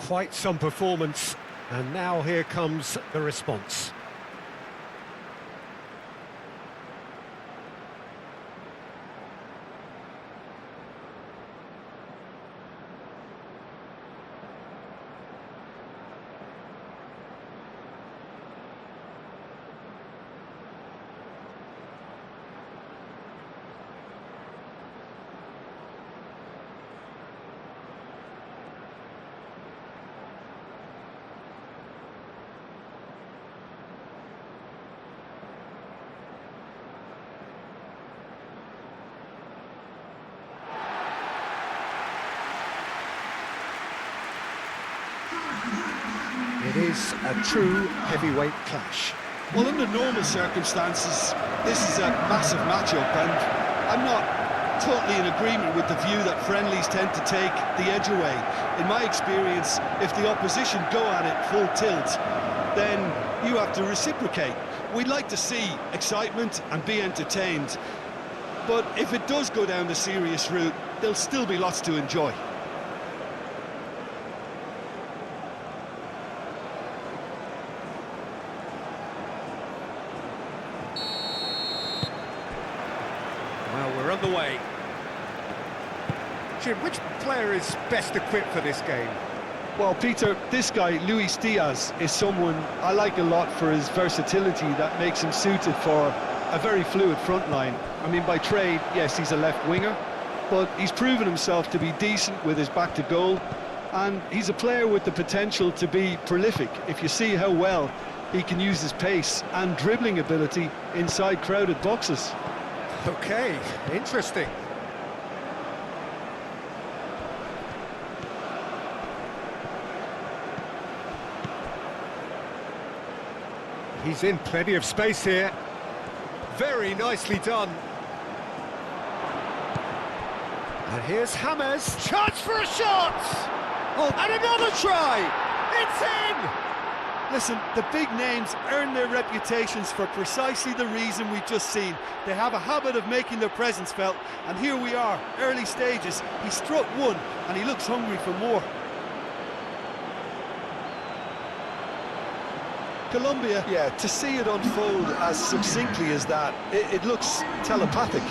Quite some performance, and now here comes the response. It is a true heavyweight clash. Well, under normal circumstances, this is a massive matchup, and I'm not totally in agreement with the view that friendlies tend to take the edge away. In my experience, if the opposition go at it full tilt, then you have to reciprocate. We'd like to see excitement and be entertained, but if it does go down the serious route, there'll still be lots to enjoy. Well, we're on the way. Jim, which player is best equipped for this game? Well, Peter, this guy, Luis Diaz, is someone I like a lot for his versatility that makes him suited for a very fluid front line. I mean, by trade, yes, he's a left winger, but he's proven himself to be decent with his back to goal, and he's a player with the potential to be prolific if you see how well he can use his pace and dribbling ability inside crowded boxes. Okay, interesting. He's in plenty of space here. Very nicely done. And here's James. Chance for a shot! Oh, and another try! It's in! Listen, the big names earn their reputations for precisely the reason we've just seen. They have a habit of making their presence felt, and here we are, early stages. He struck one, and he looks hungry for more. Colombia, yeah, to see it unfold as succinctly as that, it looks telepathic.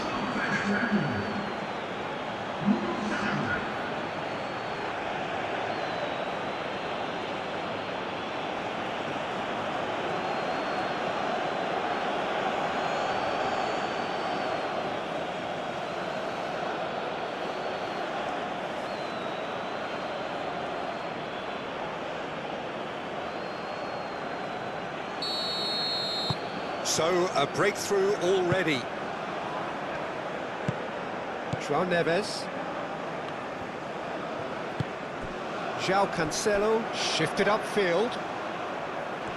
So, a breakthrough already. João Neves. João Cancelo shifted upfield.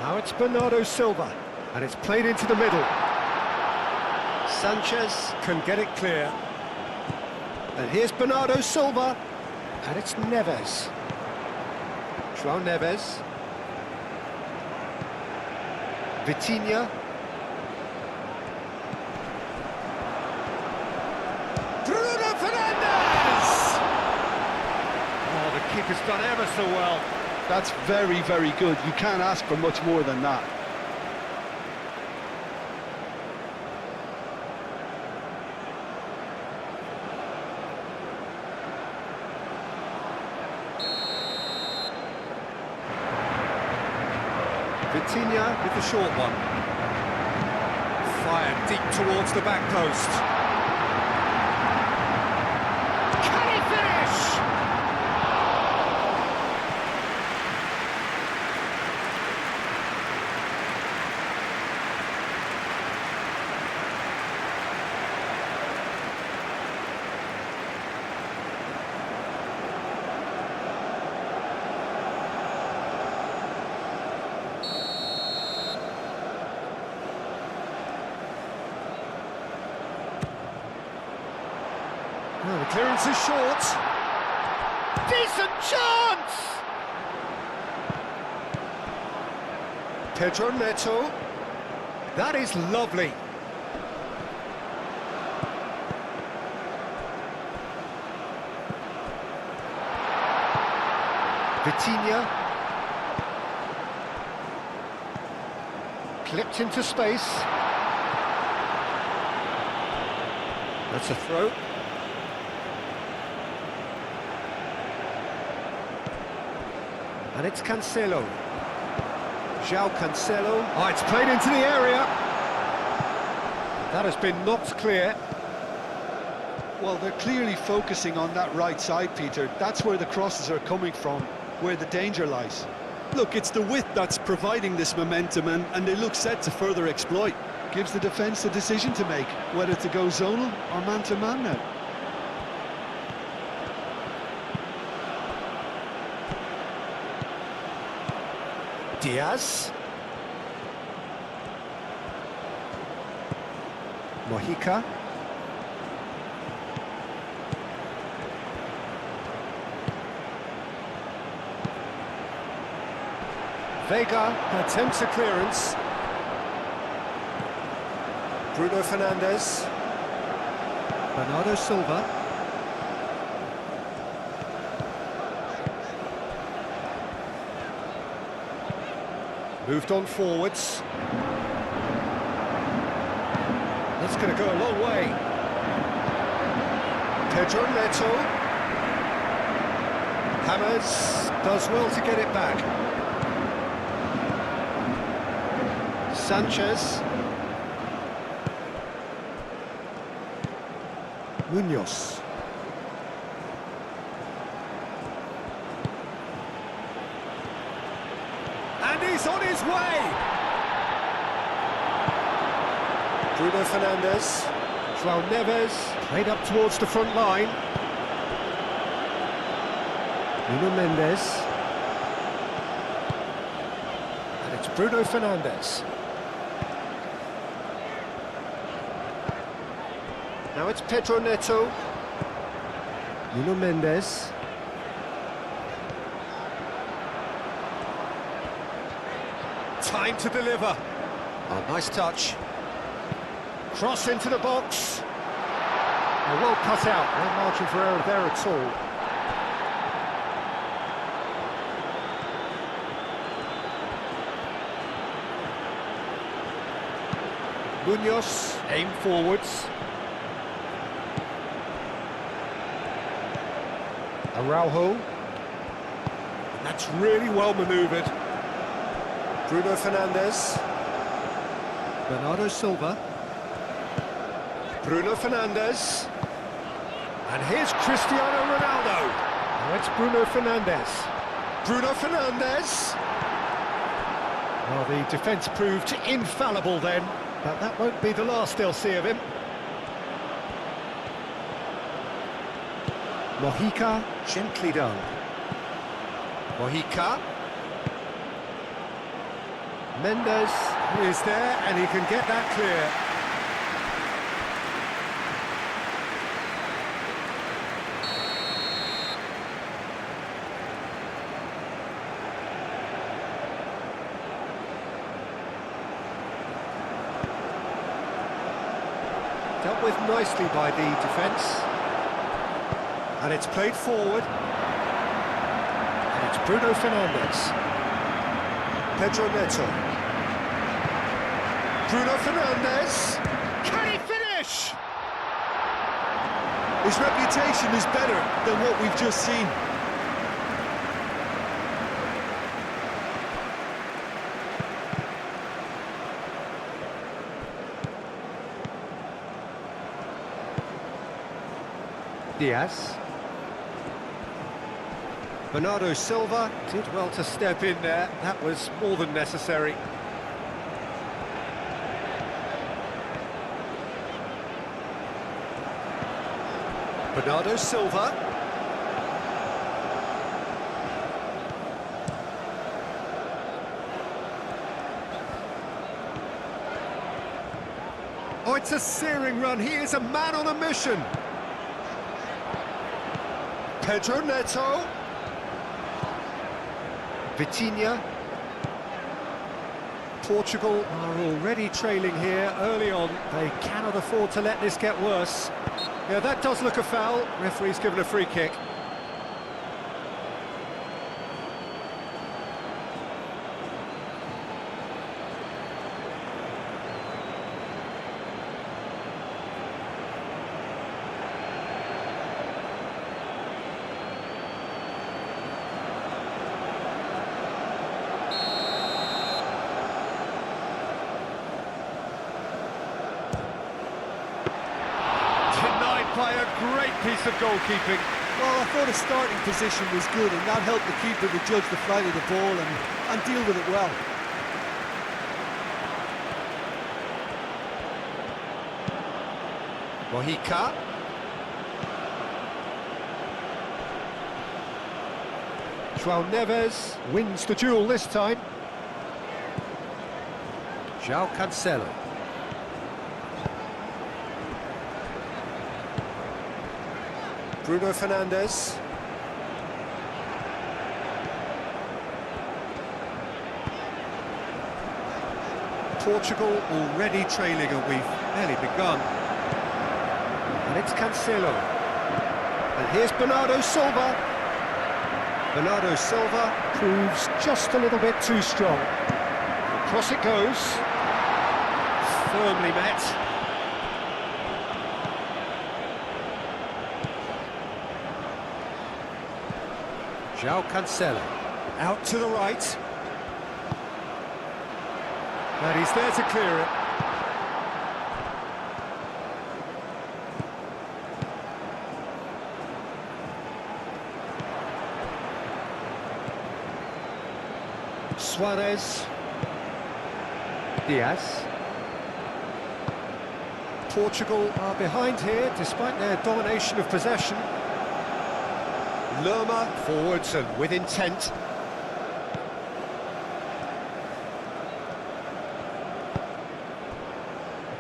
Now it's Bernardo Silva, and it's played into the middle. Sanchez can get it clear. And here's Bernardo Silva, and it's Neves. João Neves. Vitinha. Keeper's done ever so well. That's very, very good. You can't ask for much more than that. Vitinha with the short one. Fired deep towards the back post. Can he finish? Oh, the clearance is short. Decent chance! Pedro Neto. That is lovely. Vitinha. Clipped into space. That's a throw. And it's Cancelo. João Cancelo. Oh, it's played into the area. That has been knocked clear. Well, they're clearly focusing on that right side, Peter. That's where the crosses are coming from, where the danger lies. Look, it's the width that's providing this momentum, and they look set to further exploit. Gives the defence a decision to make, whether to go zonal or man-to-man now. Diaz. Mojica. Vega attempts a clearance. Bruno Fernandes. Bernardo Silva. Moved on forwards. That's going to go a long way. Pedro Neto. Hammers does well to get it back. Sanchez. Munoz. And he's on his way! Bruno Fernandes. João Neves. Played up towards the front line. Nuno Mendes. And it's Bruno Fernandes. Now it's Pedro Neto. Nuno Mendes. Time to deliver. Oh, nice touch. Cross into the box. Oh, well cut out. No margin for error there at all. Munoz, aim forwards. Araujo. That's really well manoeuvred. Bruno Fernandes. Bernardo Silva. Bruno Fernandes. And here's Cristiano Ronaldo. Now it's Bruno Fernandes. Bruno Fernandes. Well, the defence proved infallible then, but that won't be the last they'll see of him. Mojica, gently done. Mojica. Mendes is there, and he can get that clear. Dealt with nicely by the defence. And it's played forward. And it's Bruno Fernandes. Pedro Neto. Bruno Fernandes. Can he finish? His reputation is better than what we've just seen. Diaz. Bernardo Silva did well to step in there. That was more than necessary. Bernardo Silva. Oh, it's a searing run. He is a man on a mission. Pedro Neto. Vitinha. Portugal are already trailing here early on. They cannot afford to let this get worse. Yeah, that does look a foul. Referee's given a free kick. piece of goalkeeping. Well, I thought his starting position was good, and that helped the keeper to judge the flight of the ball and deal with it well. Mojica. João Neves wins the duel this time. João Cancelo. Bruno Fernandes. Portugal already trailing, and we've barely begun. And it's Cancelo. And here's Bernardo Silva. Bernardo Silva proves just a little bit too strong. Across it goes. Firmly met. João Cancelo. Out to the right. And he's there to clear it. Suarez. Diaz. Portugal are behind here despite their domination of possession. Lerma forwards and with intent.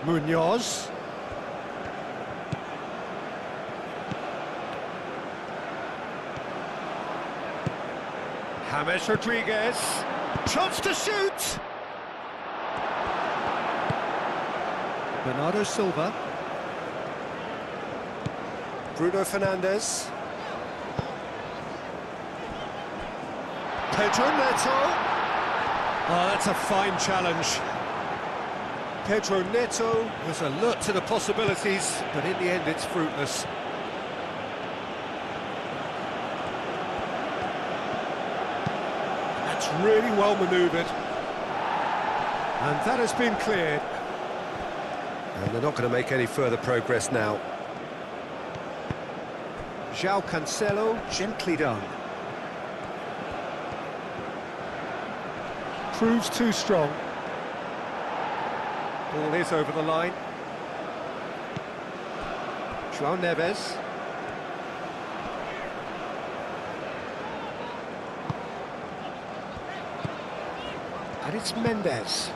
Munoz. James Rodriguez. Chance to shoot! Bernardo Silva. Bruno Fernandes. Pedro Neto. Oh, that's a fine challenge. Pedro Neto was alert to the possibilities, but in the end it's fruitless. That's really well manoeuvred. And that has been cleared. And they're not going to make any further progress now. João Cancelo, gently done. Proves too strong. Ball is over the line. João Neves. And it's Mendes.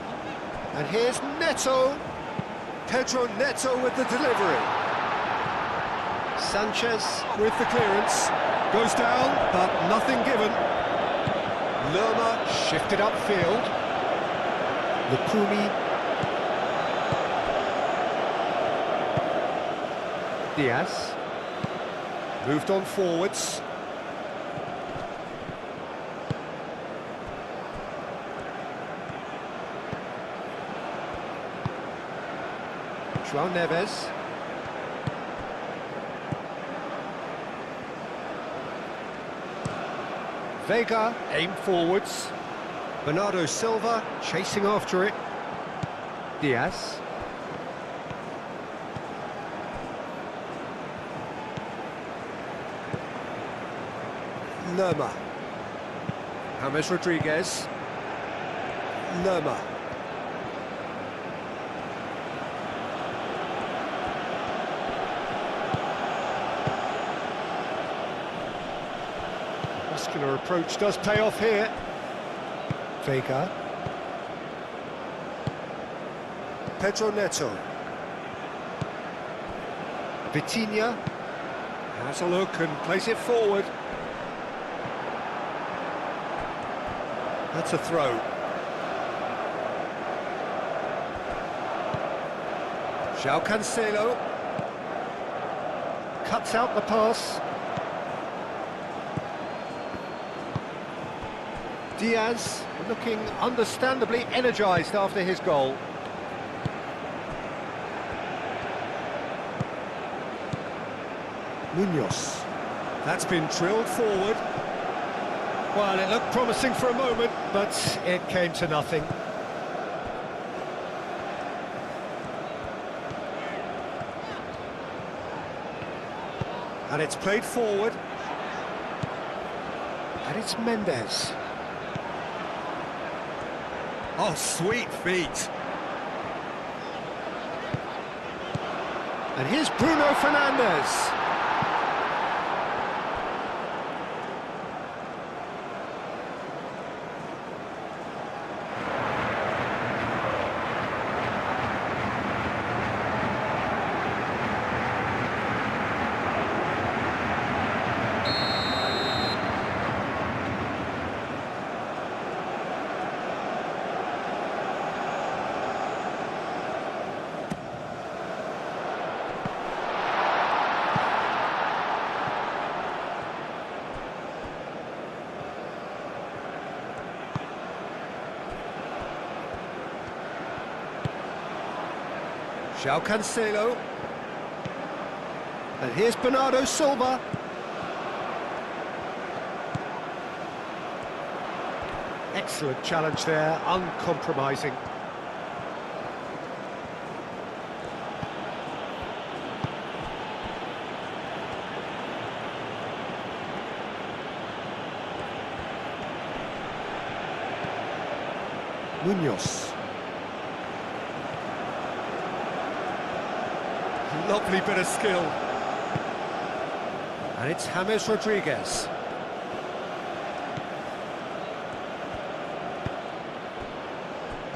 And here's Neto. Pedro Neto with the delivery. Sanchez with the clearance. Goes down, but nothing given. Lerma shifted upfield. Lukumi. Diaz. Moved on forwards. João Neves. Vega, aim forwards. Bernardo Silva, chasing after it. Diaz. Lerma. James Rodriguez. Lerma. Muscular approach does pay off here. Vega. Pedro Neto. Vitinha has a look and plays it forward. That's a throw. João Cancelo cuts out the pass. Diaz looking understandably energised after his goal. Munoz. That's been drilled forward. Well, it looked promising for a moment, but it came to nothing. And it's played forward. And it's Mendes. Oh, sweet feet. And here's Bruno Fernandes. João Cancelo. And here's Bernardo Silva. Excellent challenge there, uncompromising. Munoz. Lovely bit of skill. And it's James Rodriguez.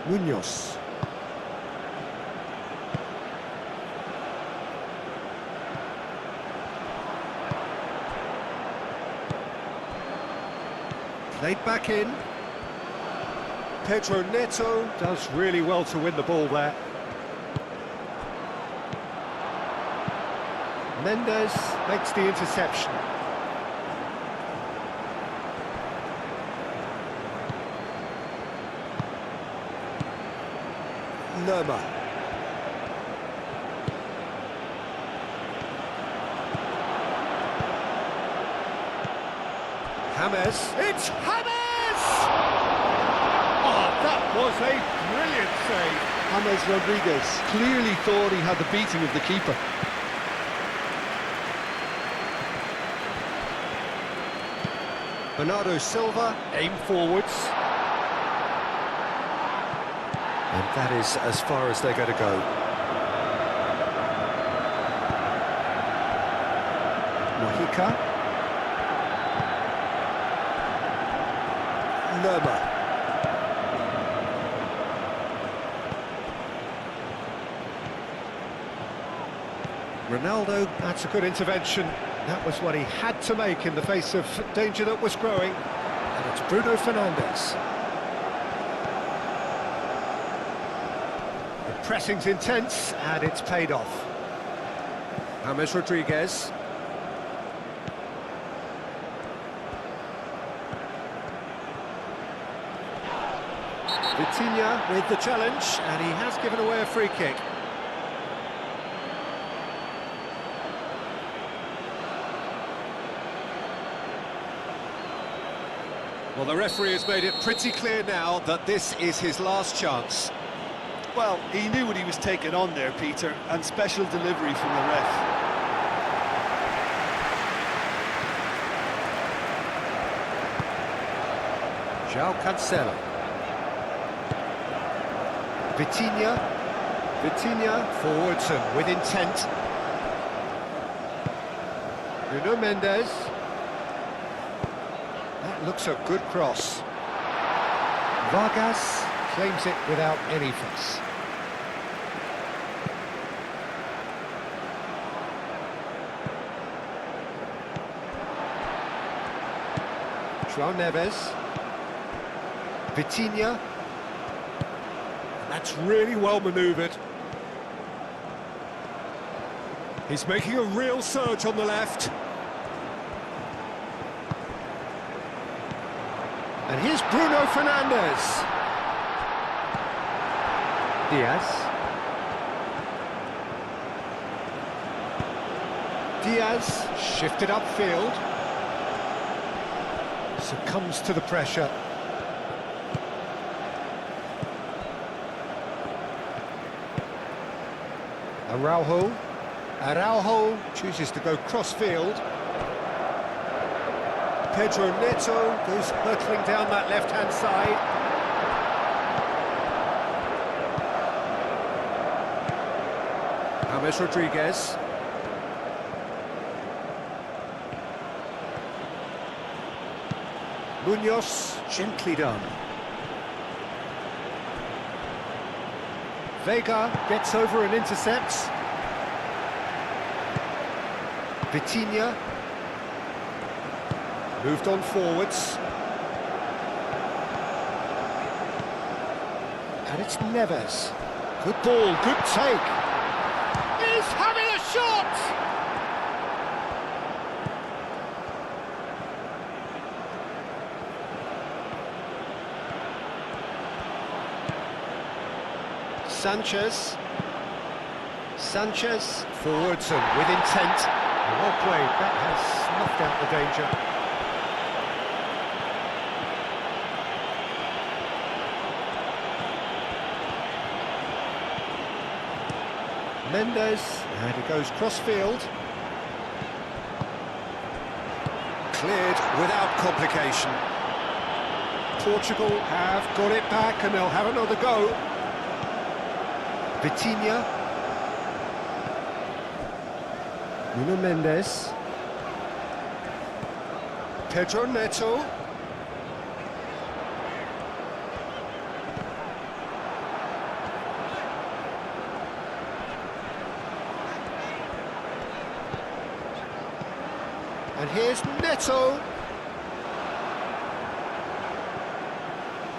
Munoz. Played back in. Pedro Neto does really well to win the ball there. Mendes makes the interception. Lerma. James. It's James! Oh, that was a brilliant save. James Rodriguez clearly thought he had the beating of the keeper. Bernardo Silva, aim forwards. And that is as far as they're going to go. Mojica. Lerma. Ronaldo, that's a good intervention. That was what he had to make in the face of danger that was growing. And it's Bruno Fernandes. The pressing's intense, and it's paid off. James Rodriguez. Vitinha with the challenge, and he has given away a free kick. Well, the referee has made it pretty clear now that this is his last chance. Well, he knew what he was taking on there, Peter, and special delivery from the ref. João Cancelo. Vitinha. Vitinha forwards and with intent. Nuno Mendes. That looks a good cross. Vargas claims it without any fuss. João Neves. Vitinha. That's really well manoeuvred. He's making a real surge on the left. And here's Bruno Fernandes. Diaz. Diaz shifted upfield. Succumbs to the pressure. Araujo. Araujo chooses to go cross-field. Pedro Neto goes hurtling down that left-hand side. James Rodriguez. Munoz, gently done. Vega gets over and intercepts. Vitinha. Moved on forwards. And it's Neves. Good ball, good take. He's having a shot! Sanchez, forwards and with intent. Well played, that has snuffed out the danger. Mendes, and he goes cross-field. Cleared without complication. Portugal have got it back and they'll have another go. Vitinha. Nuno Mendes. Pedro Neto. And here's Neto.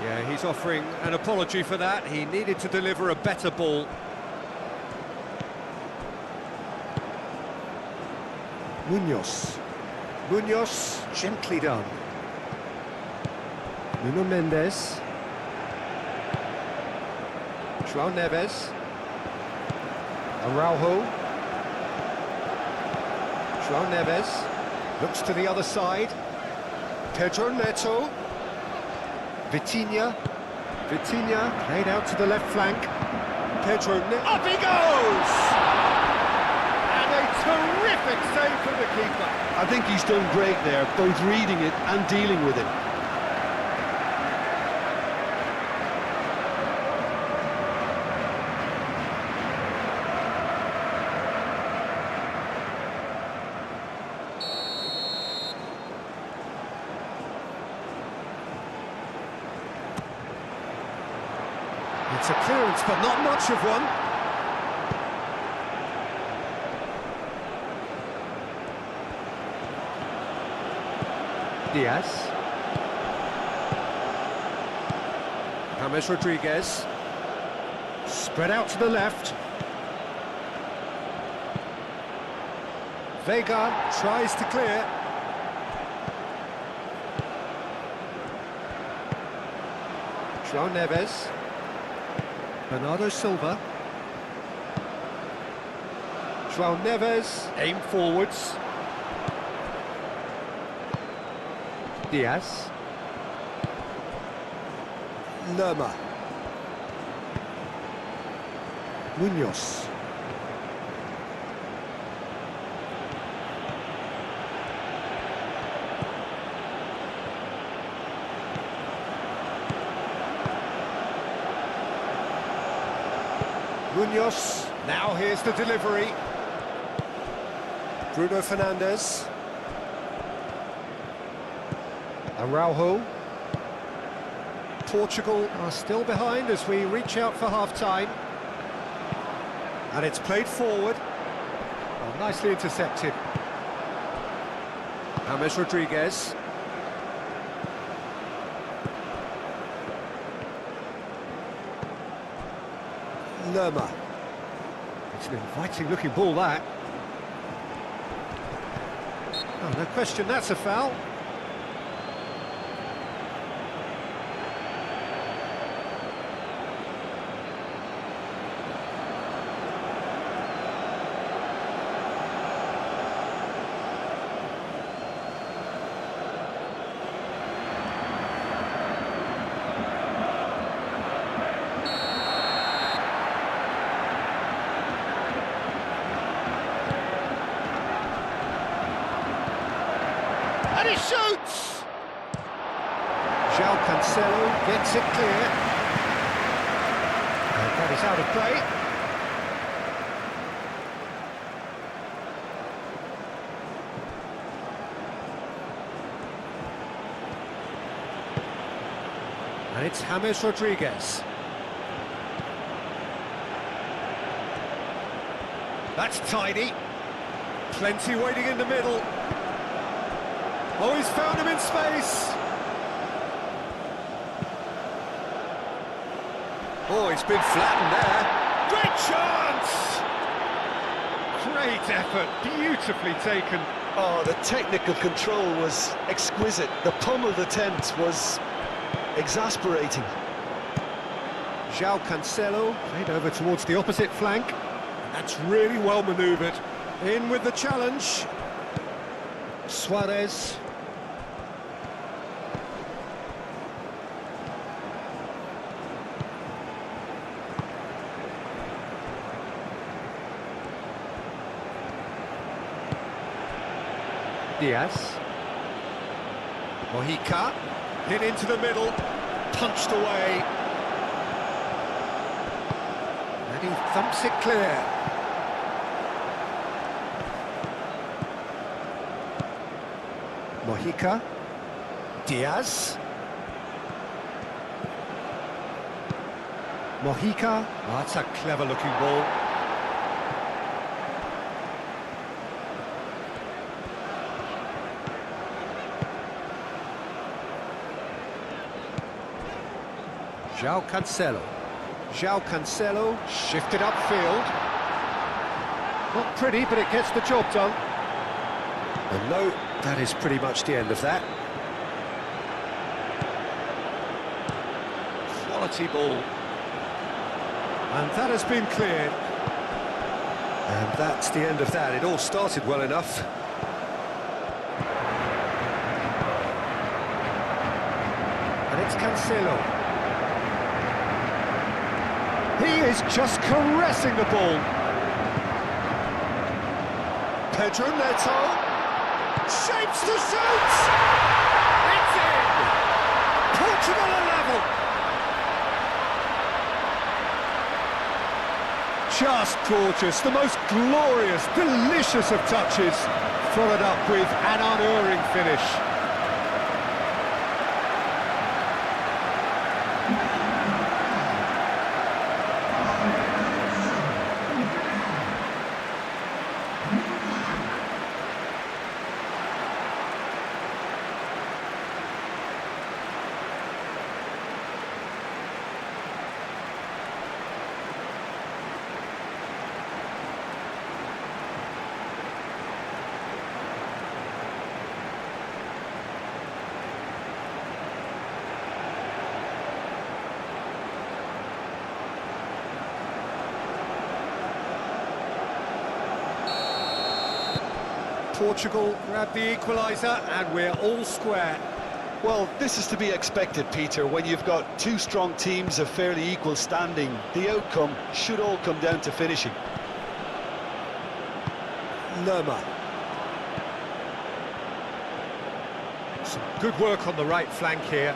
Yeah, he's offering an apology for that. He needed to deliver a better ball. Munoz, gently done. Nuno Mendes. João Neves. Araujo. João Neves. Looks to the other side. Pedro Neto. Vitinha played out to the left flank. Pedro Neto. Up he goes! And a terrific save from the keeper. I think he's done great there, both reading it and dealing with it. It's a clearance, but not much of one. Diaz. James Rodriguez. Spread out to the left. Vega tries to clear. João Neves. Bernardo Silva. João Neves, aim forwards. Diaz. Lerma. Munoz. Munoz, now here's the delivery. Bruno Fernandes. Araujo. Portugal are still behind as we reach out for half-time. And it's played forward. Well, nicely intercepted. James Rodriguez. Lerma. It's an inviting-looking ball, that. Oh, no question, that's a foul. he shoots! João Cancelo gets it clear. And that is out of play. And it's James Rodriguez. That's tidy. Plenty waiting in the middle. Oh, he's found him in space. Oh, he's been flattened there. Great chance! Great effort, beautifully taken. Oh, the technical control was exquisite. The pummeled attempt was exasperating. João Cancelo played over towards the opposite flank. That's really well manoeuvred. In with the challenge. Suarez. Diaz. Mojica. Hit into the middle. Punched away. And he thumps it clear. Mojica. Diaz. Mojica. Oh, that's a clever looking ball. João Cancelo. João Cancelo shifted upfield. Not pretty, but it gets the job done. And no, that is pretty much the end of that. Quality ball. And that has been cleared. And that's the end of that. It all started well enough. And it's Cancelo. He is just caressing the ball. Pedro Neto shapes the shoot. It's in. Portugal are level. Just gorgeous. The most glorious, delicious of touches. Followed up with an unerring finish. Portugal grab the equaliser and we're all square. Well, this is to be expected, Peter. When you've got two strong teams of fairly equal standing, the outcome should all come down to finishing. Lerma. Some good work on the right flank here.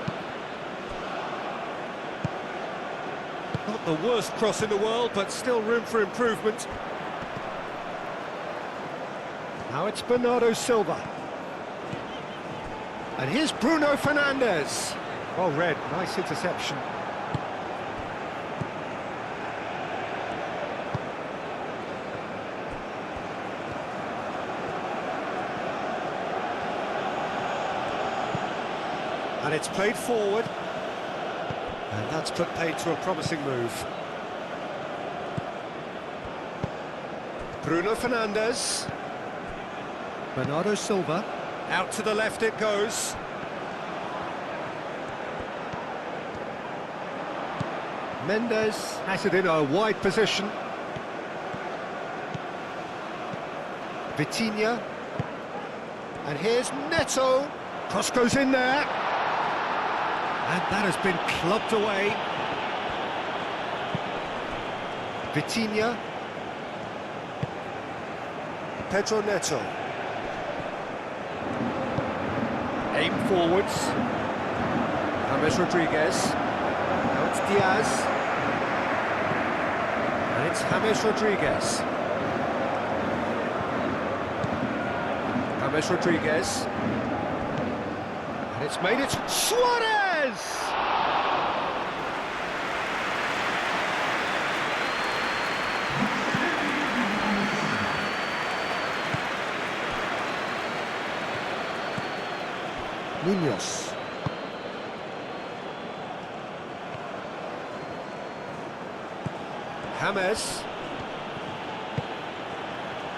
Not the worst cross in the world, but still room for improvement. Now it's Bernardo Silva. And here's Bruno Fernandes. Well read, nice interception. And it's played forward. And that's put paid to a promising move. Bruno Fernandes. Bernardo Silva, out to the left it goes. Mendes has it in a wide position. Vitinha. And here's Neto. Cross goes in there. And that has been clubbed away. Vitinha. Aim forwards. James Rodriguez. Now it's Diaz. And it's James Rodriguez. James Rodriguez. And it's made it Suarez! Munoz. James.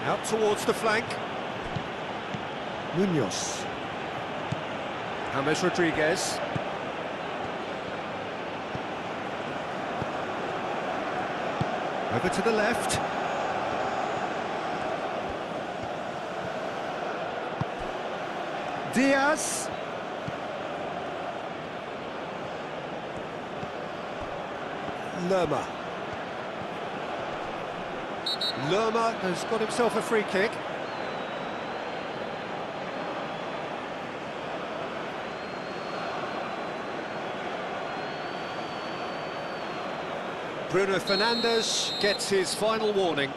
Out towards the flank. Munoz. James Rodriguez. Over to the left. Diaz. Lerma. Lerma has got himself a free kick. Bruno Fernandes gets his final warning.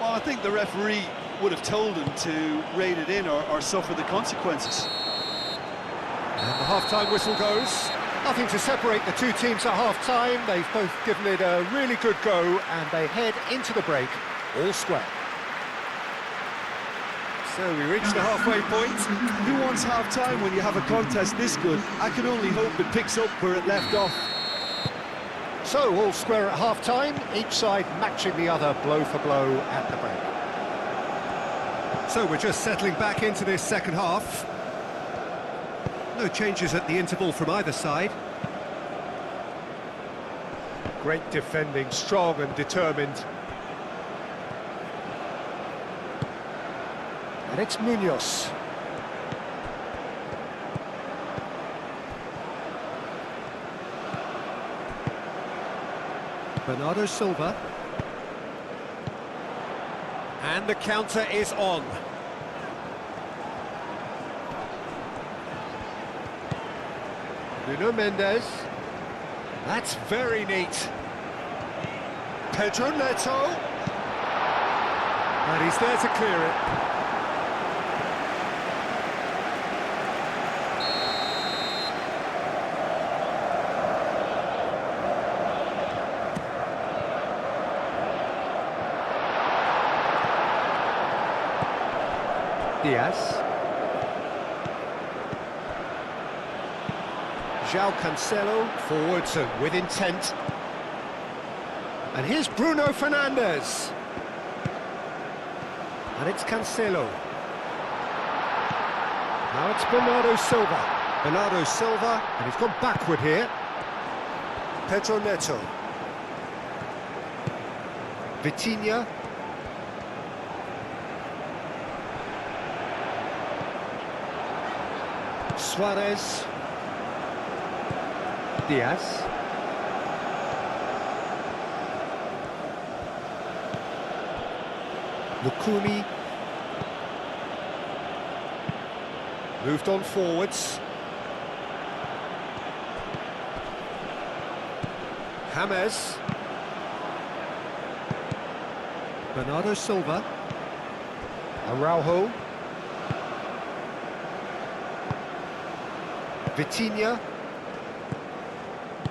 Well, I think the referee would have told him to rein it in or suffer the consequences. And the half-time whistle goes. Nothing to separate the two teams at half-time. They've both given it a really good go, and they head into the break all square. So we reach the halfway point. Who wants half-time when you have a contest this good? I can only hope it picks up where it left off. So all square at half-time, each side matching the other blow for blow at the break. So we're just settling back into this second half. No changes at the interval from either side. Great defending, strong and determined. And it's Munoz. Bernardo Silva. And the counter is on. Nuno Mendes. That's very neat. Pedro Neto. And he's there to clear it. Diaz. João Cancelo, forwards and with intent. And here's Bruno Fernandes. And it's Cancelo. Now it's Bernardo Silva. Bernardo Silva, and he's gone backward here. Pedro Neto. Vitinha. Suarez. Diaz. Lukumi. Moved on forwards. James. Bernardo Silva. Araujo. Vitinha.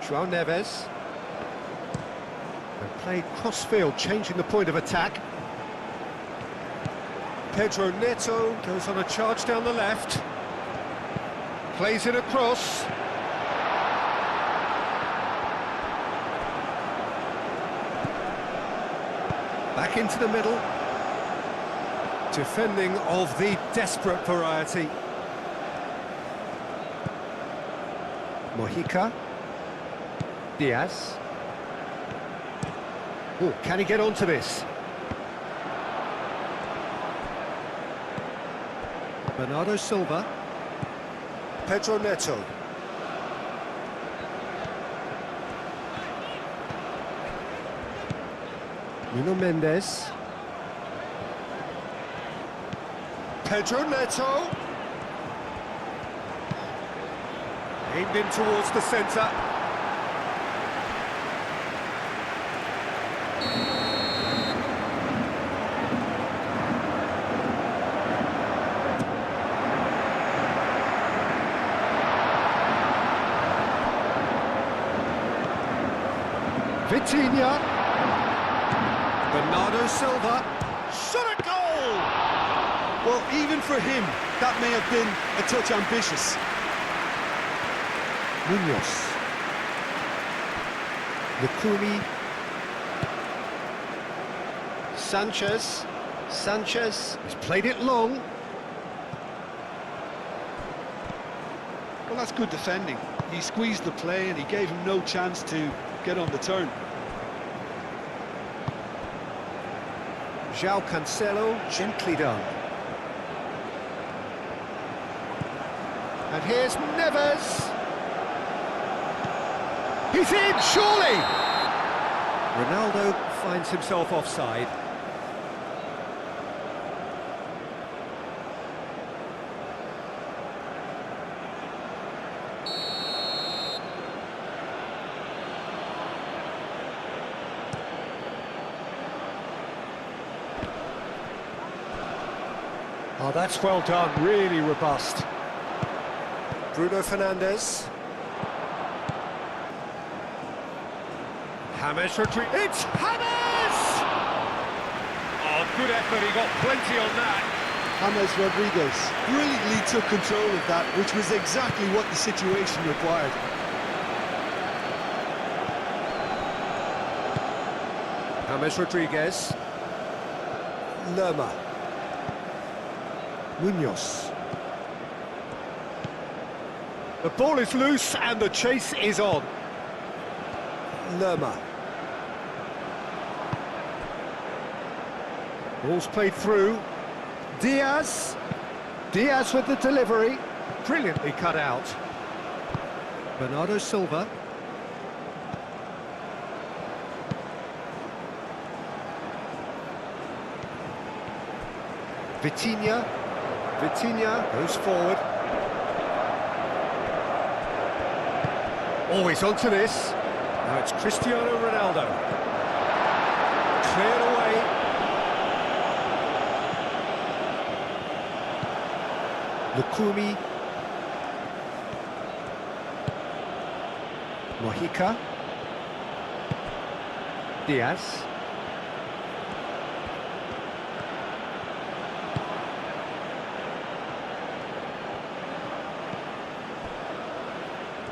João Neves. And played cross-field, changing the point of attack. Pedro Neto goes on a charge down the left. Plays it across. Back into the middle. Defending of the desperate variety. Mojica. Diaz. Oh, can he get onto this? Bernardo Silva. Pedro Neto. Nuno Mendes. Pedro Neto. Aimed in towards the centre. Vitinha. Bernardo Silva. Shot at goal! Well, even for him, that may have been a touch ambitious. Munoz. Lukumi. Sanchez. Sanchez. He's played it long. Well, that's good defending. He squeezed the play and he gave him no chance to get on the turn. João Cancelo, gently done. And here's Neves. He's in, surely! Ronaldo finds himself offside. Oh, that's well done, really robust. Bruno Fernandes. James Rodriguez. It's James! Oh, good effort, he got plenty on that. James Rodriguez brilliantly took control of that, which was exactly what the situation required. James Rodriguez. Lerma. Munoz. The ball is loose and the chase is on. Lerma. Ball's played through. Diaz. Diaz with the delivery. Brilliantly cut out. Bernardo Silva. Vitinha. Vitinha goes forward. Always onto this. Now it's Cristiano Ronaldo. Cleared away. Lukumi. Mojica. Diaz.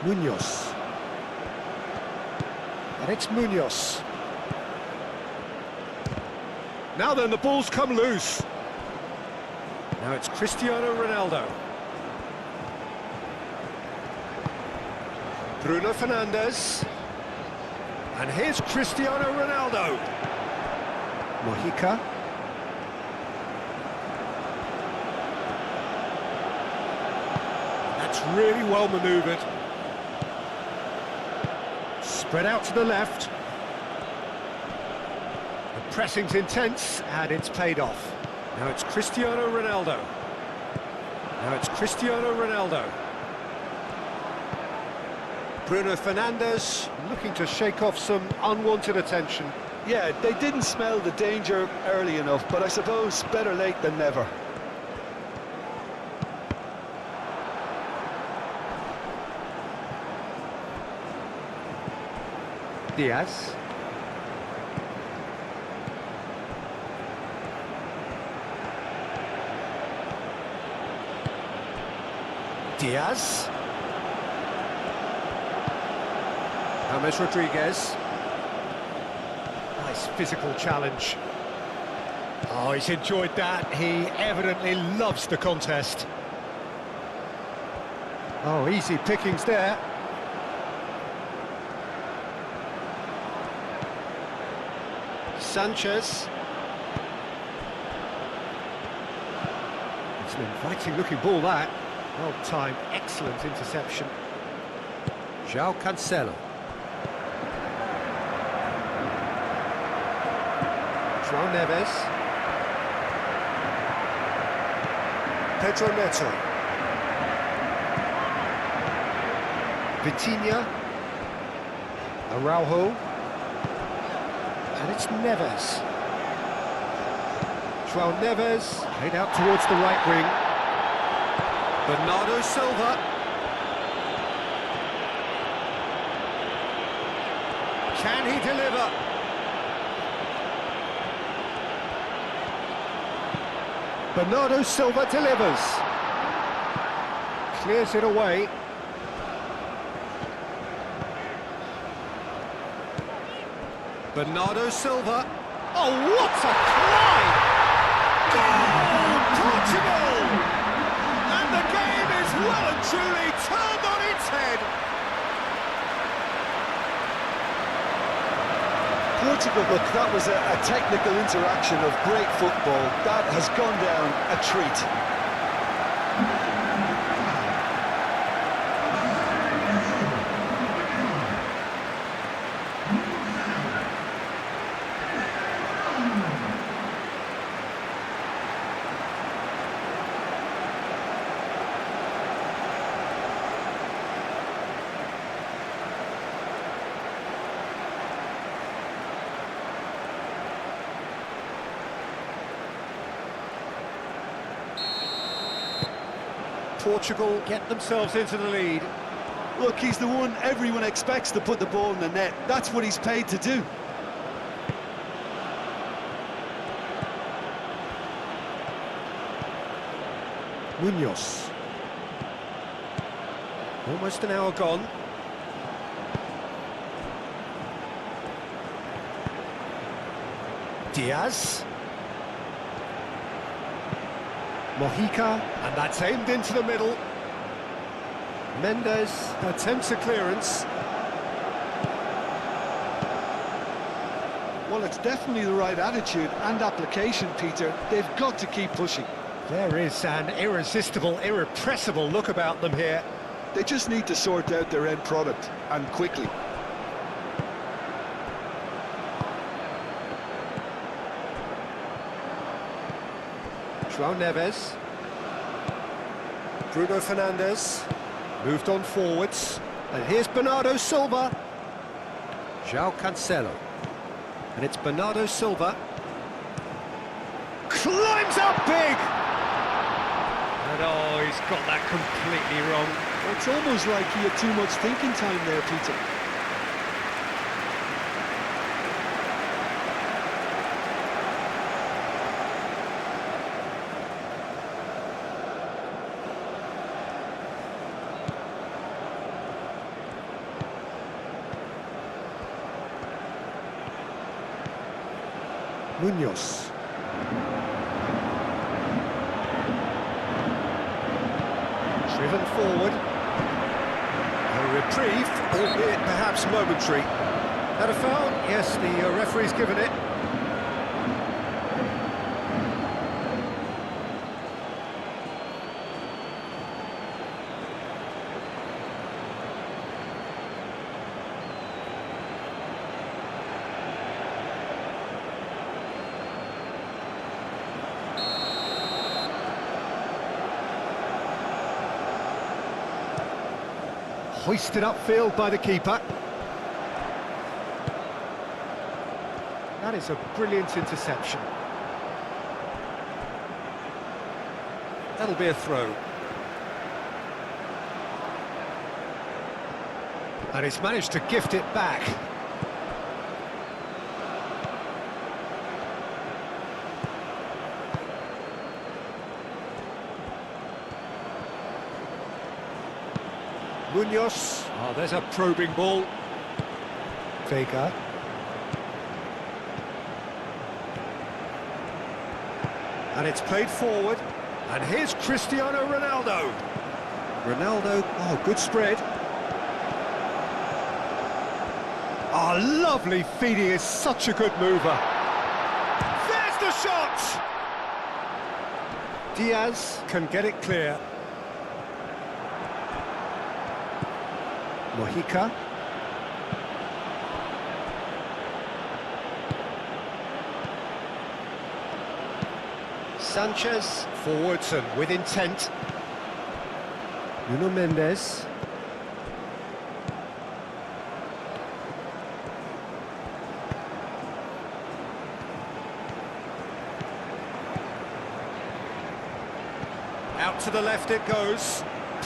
Munoz. And it's Munoz. Now then, the ball's come loose. Now it's Cristiano Ronaldo. Bruno Fernandes. And here's Cristiano Ronaldo. Mojica. That's really well manoeuvred. Spread out to the left. The pressing's intense, and it's paid off. Now it's Cristiano Ronaldo. Now it's Cristiano Ronaldo. Bruno Fernandes looking to shake off some unwanted attention. Yeah, they didn't smell the danger early enough, but I suppose better late than never. Diaz. Diaz. James Rodriguez. Nice physical challenge. Oh, he's enjoyed that. He evidently loves the contest. Oh, easy pickings there. Sanchez. It's an inviting looking ball, that. Well timed, excellent interception. João Cancelo. João Neves. Pedro Neto. Vitinha. Araujo. And it's Neves. João Neves, played out towards the right wing. Bernardo Silva. Can he deliver? Bernardo Silva delivers. Clears it away. Bernardo Silva. Oh, what a climb! Goal! Portugal! And the game is well and truly turned on its head. Portugal, look, that was a technical interaction of great football. That has gone down a treat. Portugal get themselves into the lead. Look, he's the one everyone expects to put the ball in the net. That's what he's paid to do. Munoz. Almost an hour gone. Diaz. Mojica, and that's aimed into the middle. Mendes attempts a clearance. Well, it's definitely the right attitude and application, Peter. They've got to keep pushing. There is an irresistible, irrepressible look about them here. They just need to sort out their end product, and quickly. João Neves. Bruno Fernandes. Moved on forwards. And here's Bernardo Silva. João Cancelo. And it's Bernardo Silva. Climbs up big! And oh, he's got that completely wrong. It's almost like he had too much thinking time there, Peter. Munoz. Driven forward. A reprieve, albeit perhaps momentary. Had a foul? Yes, the referee's given it. Hoisted upfield by the keeper. That is a brilliant interception. That'll be a throw. And he's managed to gift it back. Munoz. Oh, there's a probing ball. Vega. And it's played forward. And here's Cristiano Ronaldo. Ronaldo, oh, good spread. Oh, lovely feeding, is such a good mover. There's the shot! Diaz can get it clear. Mojica. Sanchez, forwards and with intent. Nuno Mendes. to the left it goes.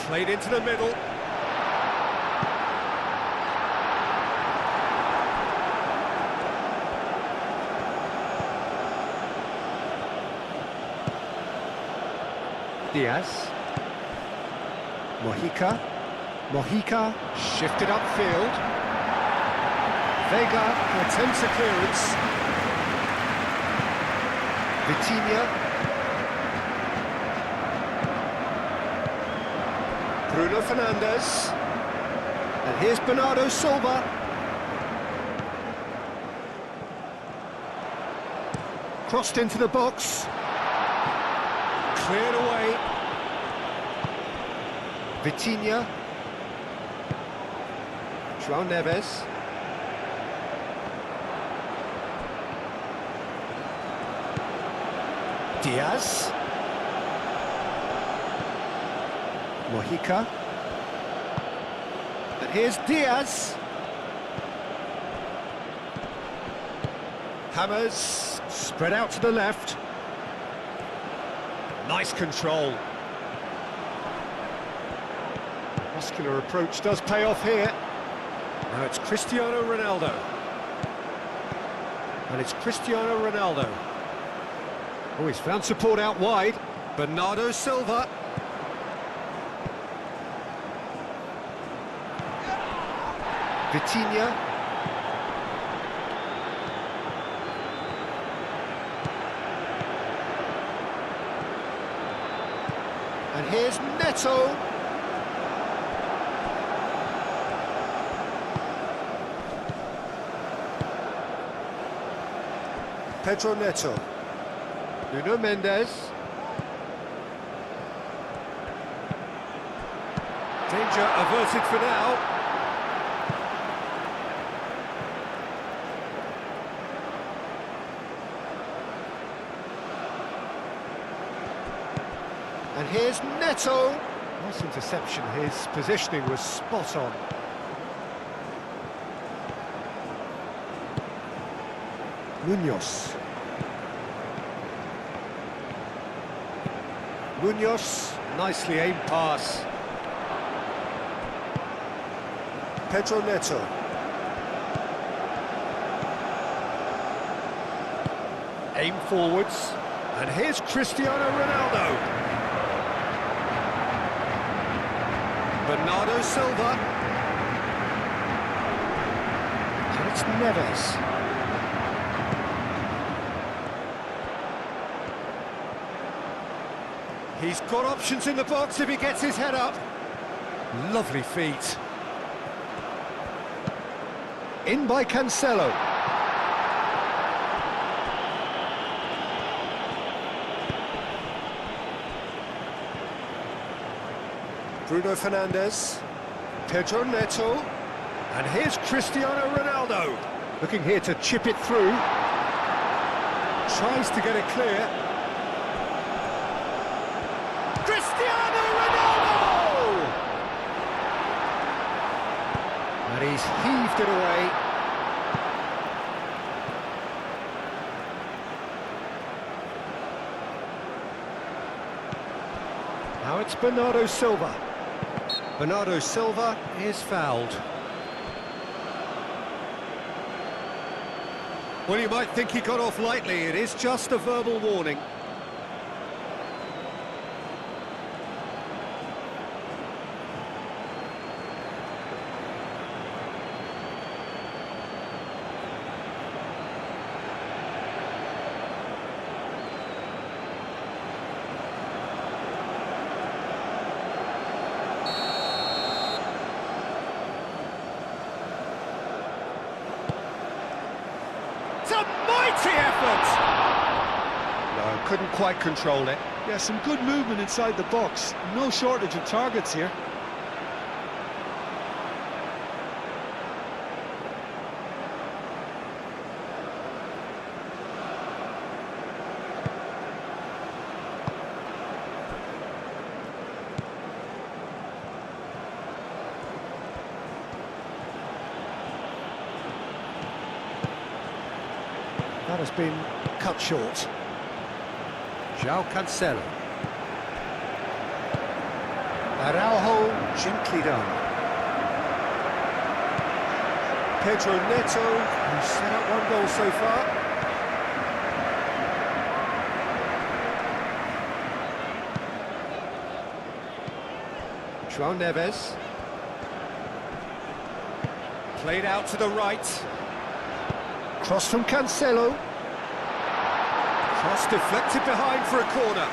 Played into the middle. Diaz. Mojica shifted upfield. Vega attempts a clearance. Vitinha. Bruno Fernandes. And here's Bernardo Silva. Crossed into the box. Cleared away. Vitinha. João Neves. Diaz. Mojica. And here's Diaz. Hammers. Spread out to the left. Nice control. Muscular approach does pay off here. Now it's Cristiano Ronaldo. And it's Cristiano Ronaldo. Oh, he's found support out wide. Bernardo Silva. Vitinha. And here's Neto. Pedro Neto. Nuno Mendes. Danger averted for now. And here's Neto. Nice interception. His positioning was spot on. Munoz, nicely aimed pass. Pedro Neto. Aim forwards. And here's Cristiano Ronaldo. Bernardo Silva. And it's Neves. He's got options in the box if he gets his head up. Lovely feet. In by Cancelo. Bruno Fernandes. Pedro Neto. And here's Cristiano Ronaldo. Looking here to chip it through. Tries to get it clear. Cristiano Ronaldo! And he's heaved it away. Now it's Bernardo Silva. Bernardo Silva is fouled. Well, you might think he got off lightly. It is just a verbal warning. It's a mighty effort! No, couldn't quite control it. Yeah, some good movement inside the box. No shortage of targets here. That has been cut short. João Cancelo. Araujo, gently done. Pedro Neto, who's set up one goal so far. João Neves. Played out to the right. Cross from Cancelo. Cross deflected behind for a corner.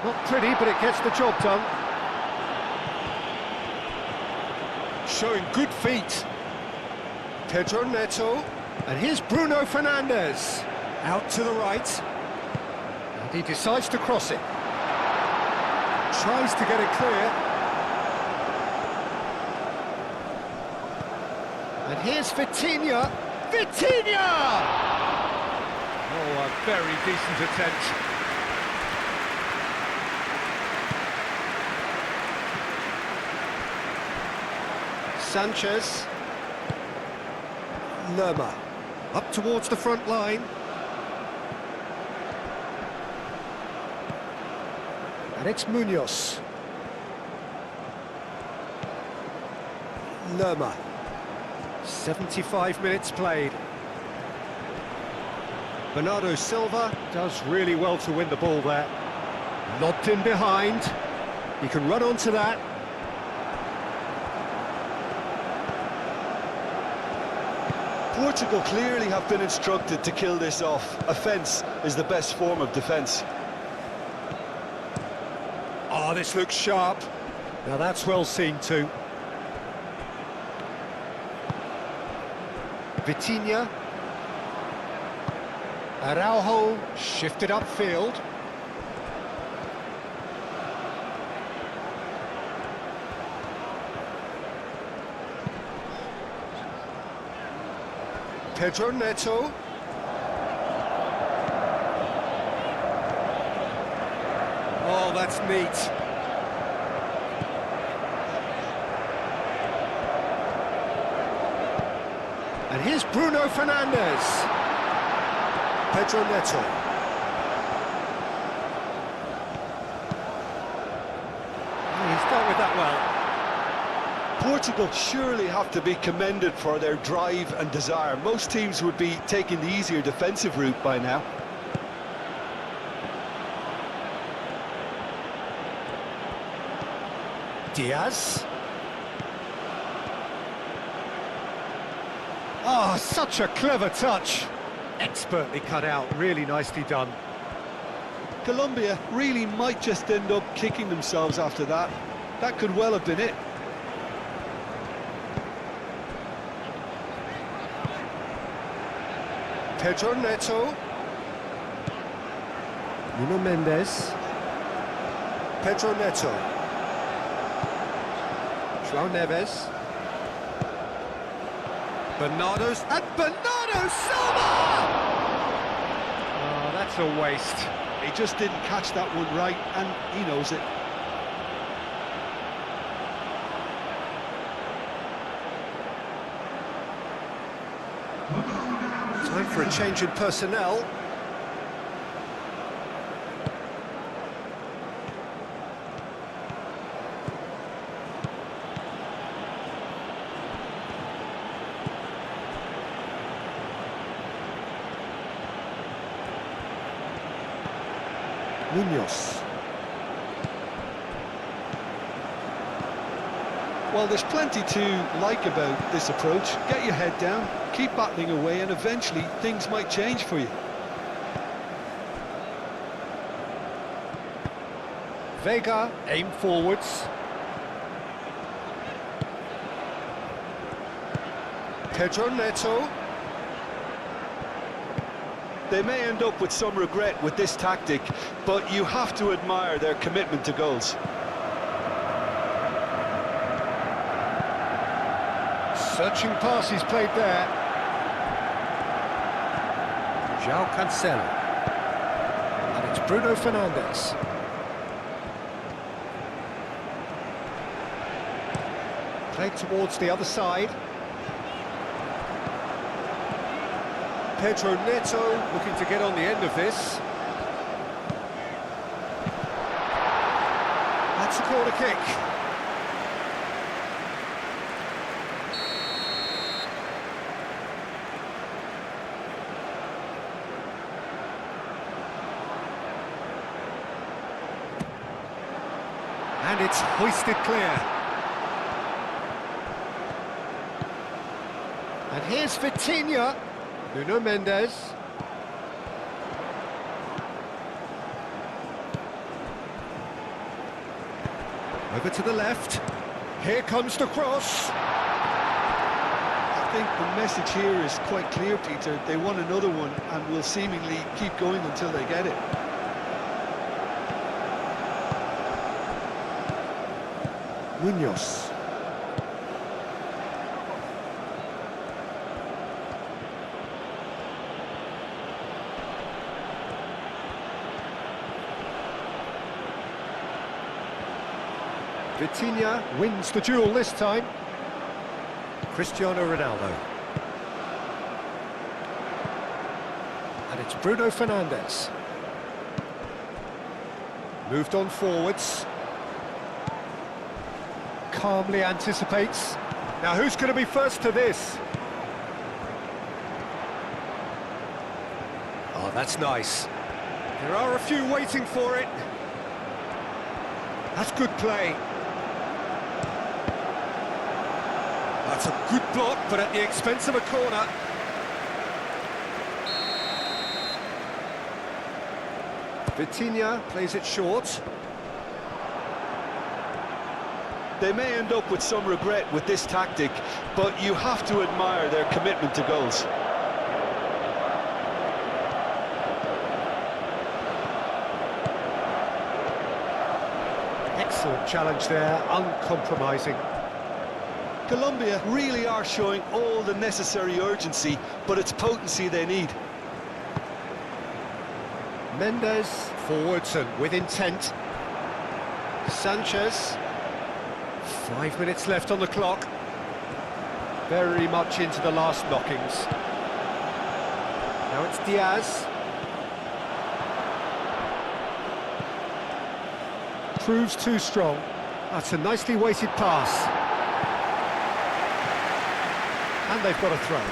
Not pretty, but it gets the job done. Showing good feet. Pedro Neto. And here's Bruno Fernandes. Out to the right. And he decides to cross it. Tries to get it clear. And here's Vitinha. Vitinha! Oh, a very decent attempt. Sanchez. Lerma. Up towards the front line. And it's Munoz. Lerma. 75 minutes played. Bernardo Silva does really well to win the ball there. Lobbed in behind. He can run onto that. Portugal clearly have been instructed to kill this off. Offence is the best form of defence. Oh, this looks sharp. Now that's well seen too. Vitinha. Araujo shifted upfield. Pedro Neto. Oh, that's neat. And here's Bruno Fernandes. Pedro Neto. Oh, he's dealt with that well. Portugal surely have to be commended for their drive and desire. Most teams would be taking the easier defensive route by now. Diaz. Oh, such a clever touch. Expertly cut out, really nicely done. Colombia really might just end up kicking themselves after that. That could well have been it. Pedro Neto. Nuno Mendes. Pedro Neto. João Neves. Bernardo's and Bernardo Silva! Oh, that's a waste. He just didn't catch that one right, and he knows it. Time for a change in personnel. Munoz. Well, there's plenty to like about this approach. Get your head down, keep battling away, and eventually things might change for you. Vega, aim forwards. Pedro Neto. They may end up with some regret with this tactic, but you have to admire their commitment to goals. Searching passes played there. João Cancelo. And it's Bruno Fernandes. Played towards the other side. Pedro Neto looking to get on the end of this. That's a corner kick. And it's hoisted clear. And here's Vitinha. Nuno Mendes. Over to the left. Here comes the cross. I think the message here is quite clear, Peter. They want another one and will seemingly keep going until they get it. Munoz. Vitinha wins the duel this time. Cristiano Ronaldo. And it's Bruno Fernandes. Moved on forwards. Calmly anticipates. Now who's going to be first to this? Oh, that's nice. There are a few waiting for it. That's good play. That's a good block, but at the expense of a corner. Vitinha plays it short. They may end up with some regret with this tactic, but you have to admire their commitment to goals. Excellent challenge there, uncompromising. Colombia really are showing all the necessary urgency, but it's potency they need. Mendes forwards and with intent. Sanchez. 5 minutes left on the clock. Very much into the last knockings. Now it's Diaz. Proves too strong. That's a nicely weighted pass. And they've got a throw.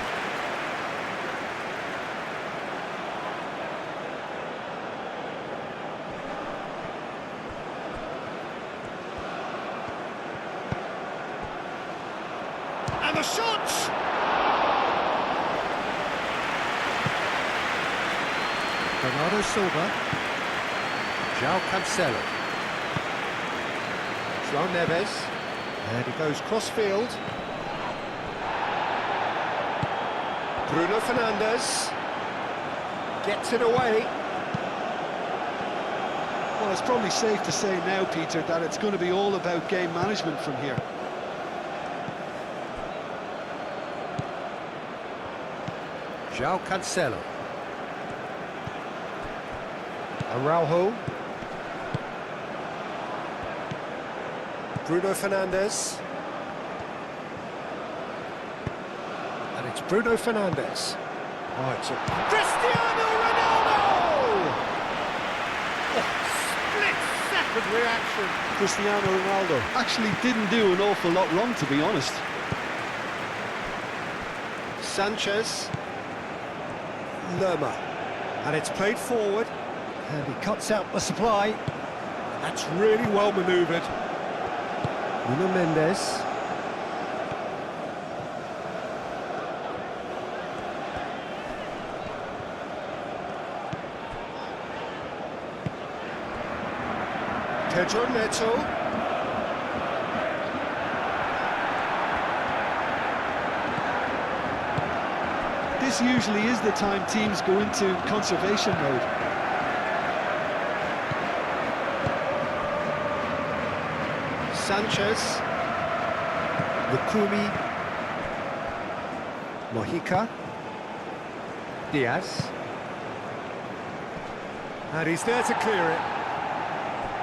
And the shot! Bernardo Silva. João Cancelo. João Neves. And he goes cross-field. Bruno Fernandes. Gets it away. Well, it's probably safe to say now, Peter, that it's going to be all about game management from here. João Cancelo. Araujo. Bruno Fernandes. And it's Bruno Fernandes. Oh, it's a... Cristiano Ronaldo! Oh, split-second reaction. Cristiano Ronaldo actually didn't do an awful lot wrong, to be honest. Sanchez. Lerma. And it's played forward. And he cuts out the supply. That's really well manoeuvred. Nuno Mendes. Pedro Neto. This usually is the time teams go into conservation mode. Sanchez. Lukumi. Mojica. Diaz. And he's there to clear it.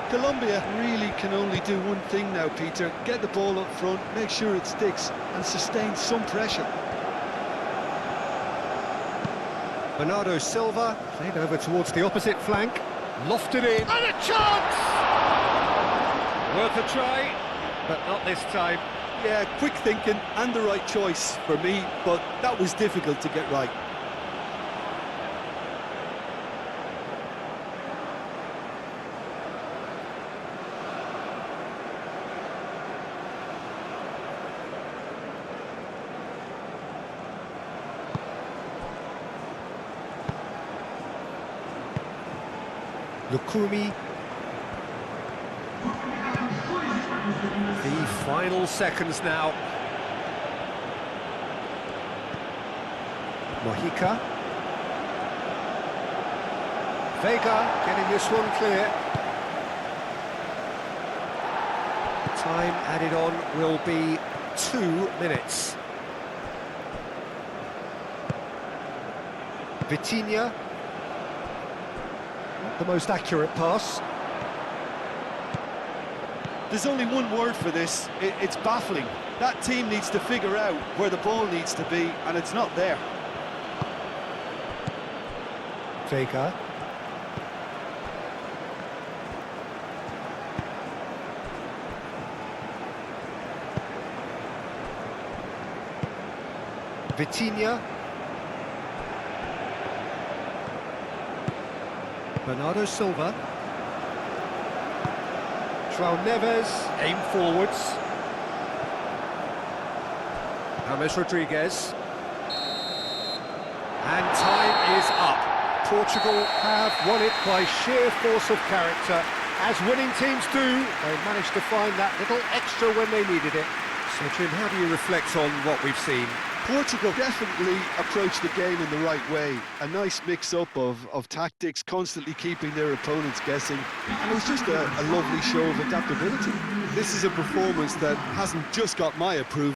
Colombia really can only do one thing now, Peter. Get the ball up front, make sure it sticks, and sustain some pressure. Bernardo Silva played over towards the opposite flank, lofted in, and a chance! Worth a try, but not this time. Yeah, quick thinking and the right choice for me, but that was difficult to get right. Lukumi. The final seconds now. Mojica. Vega getting this one clear. Time added on will be 2 minutes. Vitinha. Not the most accurate pass. There's only one word for this, it's baffling. That team needs to figure out where the ball needs to be, and it's not there. Vega. Vitinha. Bernardo Silva. João Neves, aim forwards. James Rodriguez. And time is up. Portugal have won it by sheer force of character. As winning teams do, they managed to find that little extra when they needed it. So, Jim, how do you reflect on what we've seen? Portugal definitely approached the game in the right way. A nice mix-up of tactics, constantly keeping their opponents guessing. And it was just a lovely show of adaptability. This is a performance that hasn't just got my approval.